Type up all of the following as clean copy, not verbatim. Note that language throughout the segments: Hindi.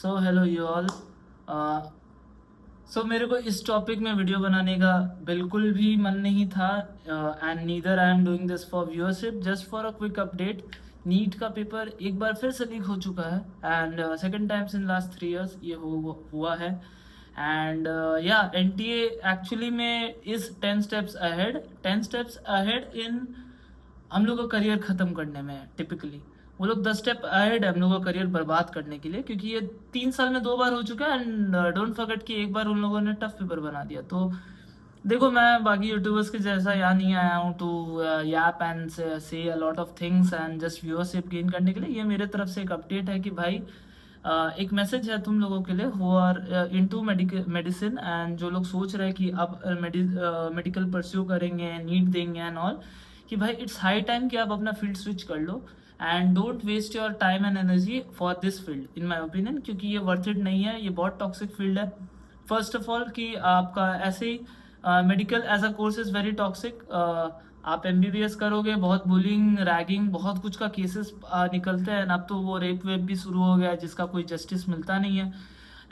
So hello you all. So मेरे को इस टॉपिक में वीडियो बनाने का बिल्कुल भी मन नहीं था, and neither I am doing this for viewership, just for a quick update. NEET का पेपर एक बार फिर से लीक हो चुका है, and second times in last 3 years ये हुआ है। एंड या एनटीए एक्चुअली में इज 10 steps ahead इन हम लोग का करियर ख़त्म करने में। टिपिकली वो लोग 10 स्टेप अहेड है हम लोग का करियर बर्बाद करने के लिए, क्योंकि ये 3 साल में 2 बार हो चुका है। एंड डोंट फॉरगेट कि एक बार उन लोगों ने टफ पेपर बना दिया। तो देखो, मैं बाकी यूट्यूबर्स के जैसा यहाँ नहीं आया हूँ टू याप एंड से a lot of things and just viewership gain करने के लिए। ये मेरे तरफ से एक अपडेट है कि भाई एक मैसेज है तुम लोगों के लिए who are into medicine, and जो लोग सोच रहे हैं कि अब मेडिकल परस्यू करेंगे, नीट देंगे एंड ऑल, कि भाई इट्स हाई टाइम कि आप अपना फील्ड स्विच कर लो and don't waste your time and energy for this field in my opinion, क्योंकि ये वर्थ इट नहीं है। ये बहुत टॉक्सिक फील्ड है। फर्स्ट ऑफ ऑल कि आपका ऐसे ही medical as a course is very toxic. आप एमबीबीएस करोगे, बहुत बुलिंग, रैगिंग, बहुत कुछ का केसेस निकलते हैं। अब तो वो रेप वेप भी शुरू हो गया है जिसका कोई जस्टिस मिलता नहीं है।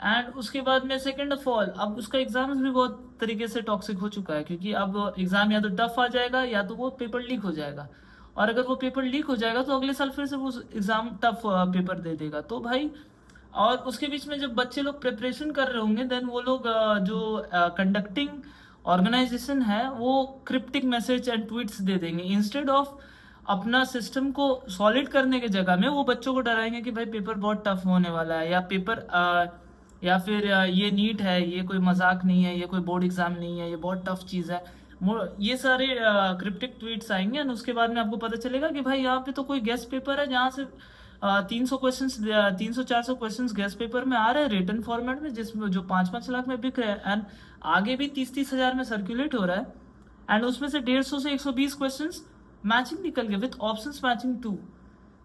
एंड उसके बाद में सेकेंड ऑफ ऑल, अब उसका एग्जाम्स भी बहुत तरीके से टॉक्सिक हो चुका है, क्योंकि अब एग्जाम या तो टफ आ जाएगा या तो वो पेपर लीक हो जाएगा। और अगर वो पेपर लीक हो जाएगा तो अगले साल फिर से वो एग्जाम टफ पेपर दे देगा। तो भाई, और उसके बीच में जब बच्चे लोग प्रिपरेशन कर रहे होंगे, देन वो लोग जो कंडक्टिंग ऑर्गेनाइजेशन है वो क्रिप्टिक मैसेज एंड ट्वीट्स दे देंगे इंस्टेड ऑफ अपना सिस्टम को सॉलिड करने के जगह में वो बच्चों को डराएंगे कि भाई पेपर बहुत टफ होने वाला है, या पेपर या फिर ये नीट है, ये कोई मजाक नहीं है, ये कोई बोर्ड एग्जाम नहीं है, ये बहुत टफ चीज़ है। ये सारे क्रिप्टिक ट्वीट्स आएंगे एंड उसके बाद में आपको पता चलेगा कि भाई यहाँ पे तो कोई गेस्ट पेपर है जहाँ से 300 क्वेश्चन, 300-400 क्वेश्चन गेस्ट पेपर में आ रहे हैं रिटर्न फॉर्मेट में, जिसमें जो 5-5 लाख में बिक रहे हैं, एंड आगे भी 30-30 हजार में सर्कुलेट हो रहा है। एंड उसमें से 150 से 120 क्वेश्चन मैचिंग निकल गए विथ ऑप्शंस मैचिंग टू।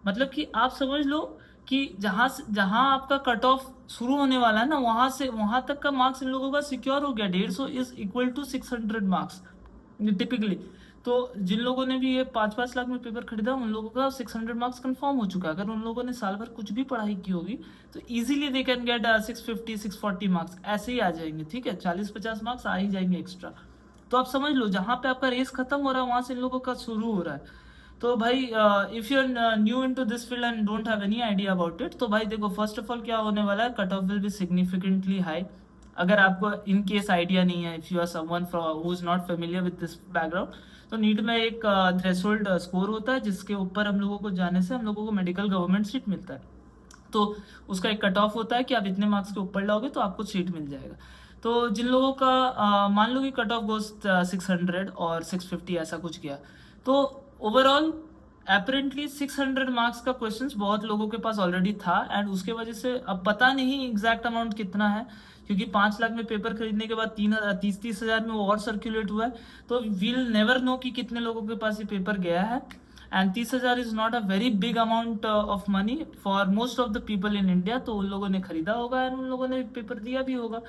मतलब कि आप समझ लो कि जहां आपका कट ऑफ शुरू होने वाला है ना, वहां से वहां तक का मार्क्स इन लोगों का सिक्योर हो गया। 150 is equal to 600 marks typically. तो जिन लोगों ने भी ये 5-5 लाख में पेपर खरीदा, उन लोगों का 600 मार्क्स कंफर्म हो चुका है। अगर उन लोगों ने साल भर कुछ भी पढ़ाई की होगी तो easily they can get 650-640 marks ऐसे ही आ जाएंगे। ठीक है, 40-50 मार्क्स आ ही जाएंगे एक्स्ट्रा। तो आप समझ लो, जहां पे आपका रेस खत्म हो रहा है वहां से इन लोगों का शुरू हो रहा है। तो भाई, if you are new into this field and don't have any idea about it, तो भाई देखो, फर्स्ट ऑफ ऑल क्या होने वाला है, cut off will be significantly high. अगर आपको इन केस आइडिया नहीं है, if you are someone who is not familiar with this background, तो नीट में एक थ्रेशोल्ड स्कोर होता है जिसके ऊपर हम लोगों को जाने से हम लोगों को मेडिकल गवर्नमेंट सीट मिलता है। तो उसका एक कट ऑफ होता है कि आप इतने मार्क्स के ऊपर लाओगे तो आपको सीट मिल जाएगा। तो जिन लोगों का मान लो कि कट ऑफ गोस 600 और 650 ऐसा कुछ गया, तो ओवरऑल अपेरेंटली 600 मार्क्स का क्वेश्चंस बहुत लोगों के पास ऑलरेडी था। एंड उसके वजह से अब पता नहीं एग्जैक्ट अमाउंट कितना है, क्योंकि 5 लाख में पेपर खरीदने के बाद 30-30 हजार में वो और सर्कुलेट हुआ है। तो वील नेवर नो कि कितने लोगों के पास ये पेपर गया है। एंड 30 हजार is not a very big amount of money for most of the people in India. तो उन लोगों ने खरीदा होगा एंड उन लोगों ने पेपर दिया भी होगा।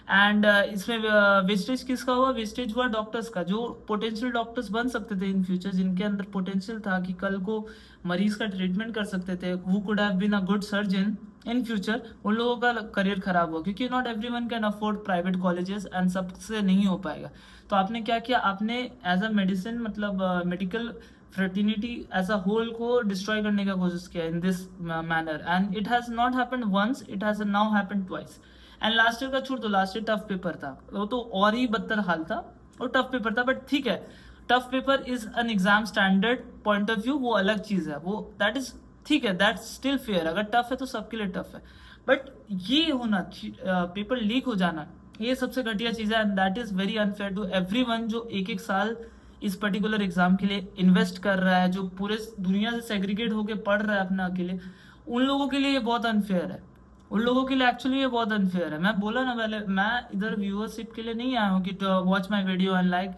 एंड इसमें वेस्टेज किसका हुआ? वेस्टेज हुआ डॉक्टर्स का, जो पोटेंशियल डॉक्टर्स बन सकते थे इन फ्यूचर, जिनके अंदर पोटेंशियल था कि कल को मरीज का ट्रीटमेंट कर सकते थे, who could have been a good surgeon in future. उन लोगों का करियर खराब हुआ, क्योंकि not everyone can afford private colleges and सबसे नहीं हो पाएगा। तो आपने क्या किया, आपने एज अ मेडिसिन, मतलब medical fraternity as a whole को डिस्ट्रॉय करने का कोशिश किया in this manner. And it has not happened once, it has now happened twice. And last year का छोड़ दो, लास्ट ईयर टफ पेपर था, वो तो और ही बदतर हाल था। वो टफ पेपर था, बट ठीक है, tough paper is an exam standard point of view, वो अलग चीज है, वो दैट इज ठीक है, दैट स्टिल फेयर। अगर टफ है तो सबके लिए टफ है, बट ये होना पेपर लीक हो जाना, ये सबसे घटिया चीज है। And that is very unfair to everyone जो एक एक साल इस पर्टिकुलर एग्जाम के लिए इन्वेस्ट कर रहा है, जो पूरे दुनिया से सेग्रीगेट होकर पढ़ रहा है अपने अकेले। उन लोगों के लिए ये बहुत अनफेयर है। उन लोगों के लिए एक्चुअली ये बहुत अनफेयर है। मैं बोला ना पहले, मैं इधर व्यूअरशिप के लिए नहीं आया हूँ कि watch my video and like,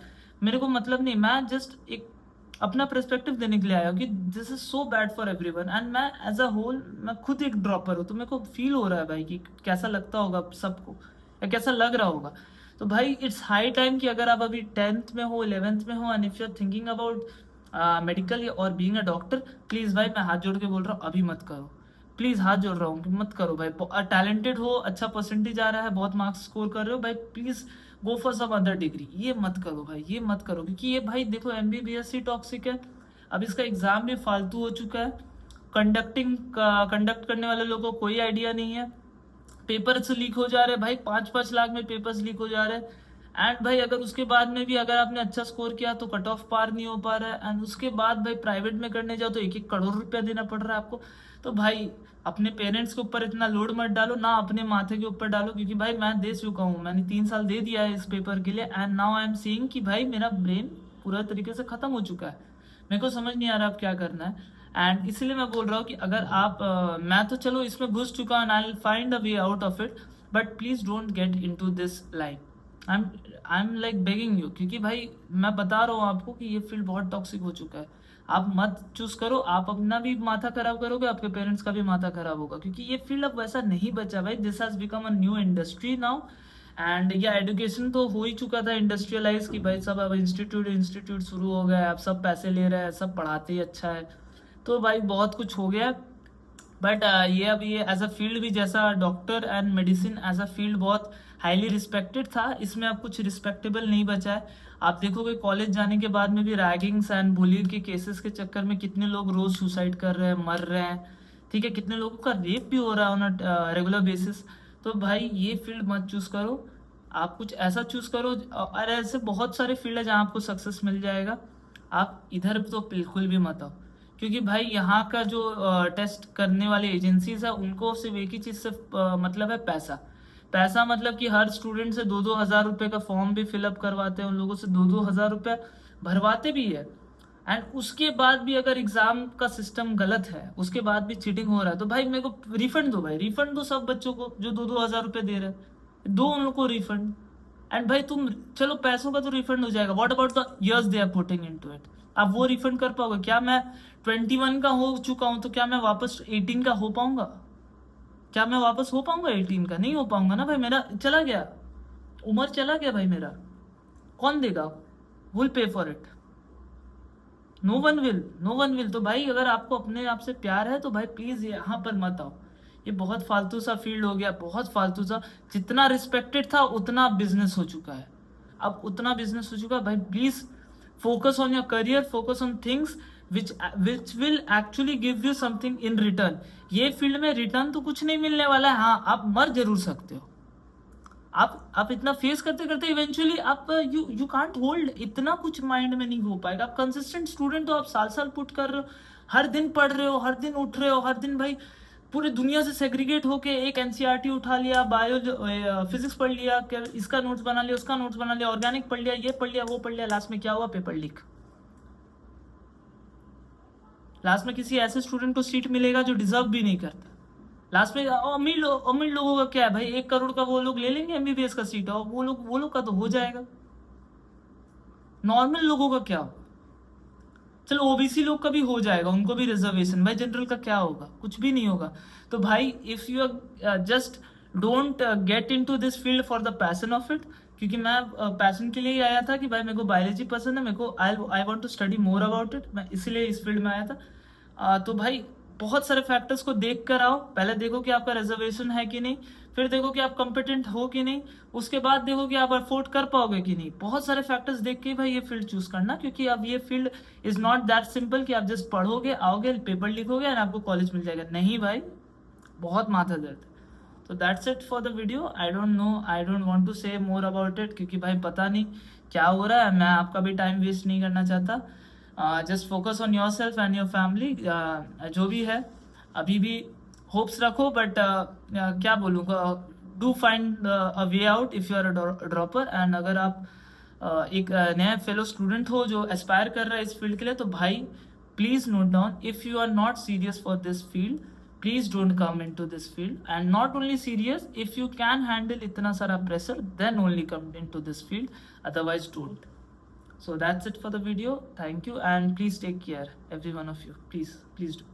मेरे को मतलब नहीं, मैं जस्ट एक अपना पर्सपेक्टिव देने के लिए आया हूँ कि this is so bad for everyone. And मैं एज अ होल, मैं खुद एक ड्रॉपर हूँ, तो मेरे को फील हो रहा है भाई कि कैसा लगता होगा सबको, या कैसा लग रहा होगा। तो भाई इट्स हाई टाइम कि अगर आप अभी 10th में हो, 11th में हो, and if you are thinking about medical और बीइंग अ डॉक्टर, प्लीज भाई मैं हाथ जोड़ के बोल रहा हूँ, अभी मत करो। प्लीज़ हाथ जोड़ रहा हूँ कि मत करो भाई। टैलेंटेड हो, अच्छा परसेंटेज आ रहा है, बहुत मार्क्स स्कोर कर रहे हो भाई, please go for some other degree. ये मत करो भाई, ये मत करो, क्योंकि ये भाई देखो MBBS ही टॉक्सिक है। अब इसका एग्ज़ाम भी फालतू हो चुका है। कंडक्ट करने वाले लोगों को कोई आइडिया नहीं है। पेपर्स लीक हो जा रहे हैं भाई, 5-5 लाख में पेपर्स लीक हो जा रहे हैं। एंड भाई अगर उसके बाद में भी अगर आपने अच्छा स्कोर किया तो कट ऑफ पार नहीं हो पा रहा है। एंड उसके बाद भाई प्राइवेट में करने जाओ तो 1-1 करोड़ रुपया देना पड़ रहा है आपको। तो भाई अपने पेरेंट्स के ऊपर इतना लोड मत डालो, ना अपने माथे के ऊपर डालो, क्योंकि भाई मैं दे चुका हूँ, मैंने 3 साल दे दिया है इस पेपर के लिए। And now I am seeing कि भाई मेरा ब्रेन पूरा तरीके से खत्म हो चुका है, मेरे को समझ नहीं आ रहा अब क्या करना है। एंड इसीलिए मैं बोल रहा हूँ कि अगर आप मैं तो चलो इसमें घुस चुका हूँ, I will find a way out of it, but please don't get into this line. I am like begging you, क्योंकि भाई मैं बता रहा हूँ आपको कि ये फील्ड बहुत टॉक्सिक हो चुका है। आप मत चूज करो, आप अपना भी माथा खराब करोगे, आपके पेरेंट्स का भी माथा खराब होगा, क्योंकि ये फील्ड अब वैसा नहीं बचा भाई। This has become a new industry now. And या एजुकेशन तो हो ही चुका था इंडस्ट्रियलाइज की भाई, सब अब इंस्टीट्यूट शुरू हो गया है, अब सब पैसे ले रहे हैं, सब पढ़ाते ही अच्छा है, तो भाई बहुत कुछ हो गया। बट ये अब ये एज अ फील्ड भी, जैसा doctor and medicine as a field बहुत हाईली रिस्पेक्टेड था, इसमें अब कुछ रिस्पेक्टेबल नहीं बचा है। आप देखोगे कॉलेज जाने के बाद में भी रैगिंग्स एंड बुलिंग के केसेस के चक्कर में कितने लोग रोज सुसाइड कर रहे हैं, मर रहे हैं, ठीक है, कितने लोगों का रेप भी हो रहा है ऑन अ रेगुलर बेसिस। तो भाई ये फील्ड मत चूज करो, आप कुछ ऐसा चूज करो। और ऐसे बहुत सारे फील्ड है जहाँ आपको सक्सेस मिल जाएगा, आप इधर तो बिल्कुल भी मत आओ, क्योंकि भाई यहाँ का जो टेस्ट करने वाली एजेंसीज है उनको सिर्फ एक ही चीज़ से मतलब है पैसा। पैसा मतलब कि हर स्टूडेंट से 2-2 हज़ार रुपये का फॉर्म भी फिलअप करवाते हैं, उन लोगों से 2-2 हज़ार रुपये भरवाते भी है। एंड उसके बाद भी अगर एग्जाम का सिस्टम गलत है, उसके बाद भी चीटिंग हो रहा है, तो भाई मेरे को रिफंड दो भाई, रिफंड दो सब बच्चों को जो 2-2 हज़ार रुपये दे रहे हैं, दो उन लोग को रिफंड। एंड भाई तुम चलो पैसों का तो रिफंड हो जाएगा, what about the years they are putting into it, आप वो रिफंड कर पाओगे क्या? मैं 21 का हो चुका हूं, तो क्या मैं वापस 18 का हो पाऊंगा? क्या मैं वापस हो पाऊंगा 18 का? नहीं हो पाऊंगा ना भाई, मेरा चला गया, उम्र चला गया भाई मेरा, कौन देगा? Will pay for it, no one will, no one will. तो भाई अगर आपको अपने आप से प्यार है तो भाई प्लीज यहाँ पर मत आओ, ये बहुत फालतू सा फील्ड हो गया, बहुत फालतू सा। जितना रिस्पेक्टेड था उतना बिजनेस हो चुका है, अब उतना बिजनेस हो चुका है भाई। Please focus on your career, focus on things which will actually give you something in return. ये फील्ड में रिटर्न तो कुछ नहीं मिलने वाला है, हाँ आप मर जरूर सकते हो। आप इतना फेस करते करते इवेंचुअली आप यू कांट होल्ड, इतना कुछ माइंड में नहीं हो पाएगा। आप कंसिस्टेंट स्टूडेंट हो, आप साल साल पुट कर रहे हो, हर दिन पढ़ रहे हो, हर दिन उठ रहे हो, हर दिन भाई पूरी दुनिया से सेग्रीगेट होके एक एनसीईआरटी उठा लिया, बायो फिजिक्स पढ़ लिया, इसका नोट्स बना लिया, उसका नोट्स बना लिया, ऑर्गेनिक पढ़ लिया, ये पढ़ लिया, वो पढ़ लिया, लास्ट में क्या हुआ? Paper leak. लास्ट में किसी ऐसे स्टूडेंट को सीट मिलेगा जो डिजर्व भी नहीं करता। लास्ट में अमीर लोगों का क्या है भाई, 1 करोड़ का वो लोग ले लेंगे MBBS का सीट, और वो लोग का तो हो जाएगा। नॉर्मल लोगों का क्या होगा? चलो OBC लोग का भी हो जाएगा, उनको भी रिजर्वेशन, भाई जनरल का क्या होगा? कुछ भी नहीं होगा। तो भाई if you just don't get into this field for the passion of it, क्योंकि मैं पैशन के लिए ही आया था कि भाई मेरे को बायोलॉजी पसंद है, मेरे को I want to study more about it, मैं इसीलिए इस फील्ड में आया था। तो भाई बहुत सारे फैक्टर्स को देख कर आओ, पहले देखो कि आपका रिजर्वेशन है कि नहीं, फिर देखो कि आप कॉम्पिटेंट हो कि नहीं, उसके बाद देखो कि आप अफोर्ड कर पाओगे कि नहीं। बहुत सारे फैक्टर्स देख के भाई ये फील्ड चूज करना, क्योंकि अब ये field is not that simple कि आप जस्ट पढ़ोगे, आओगे, पेपर लिखोगे और आपको कॉलेज मिल जाएगा। नहीं भाई, बहुत माथा दर्द। तो that's it for the video. I don't know, I don't want to say more about it, क्योंकि भाई पता नहीं क्या हो रहा है, मैं आपका भी टाइम वेस्ट नहीं करना चाहता। Just focus on your self and your family, जो भी है अभी भी होप्स रखो, बट क्या बोलूँगा, do find a way out if you are a dropper. And अगर आप एक नया फेलो स्टूडेंट हो जो एस्पायर कर रहा है इस फील्ड के लिए, तो भाई please note down, if you are not serious for this field, please don't come in to this field. And not only serious, if you can handle इतना सारा pressure, then only come in to this field, otherwise don't. So that's it for the video. Thank you, and please take care, every one of you. Please do.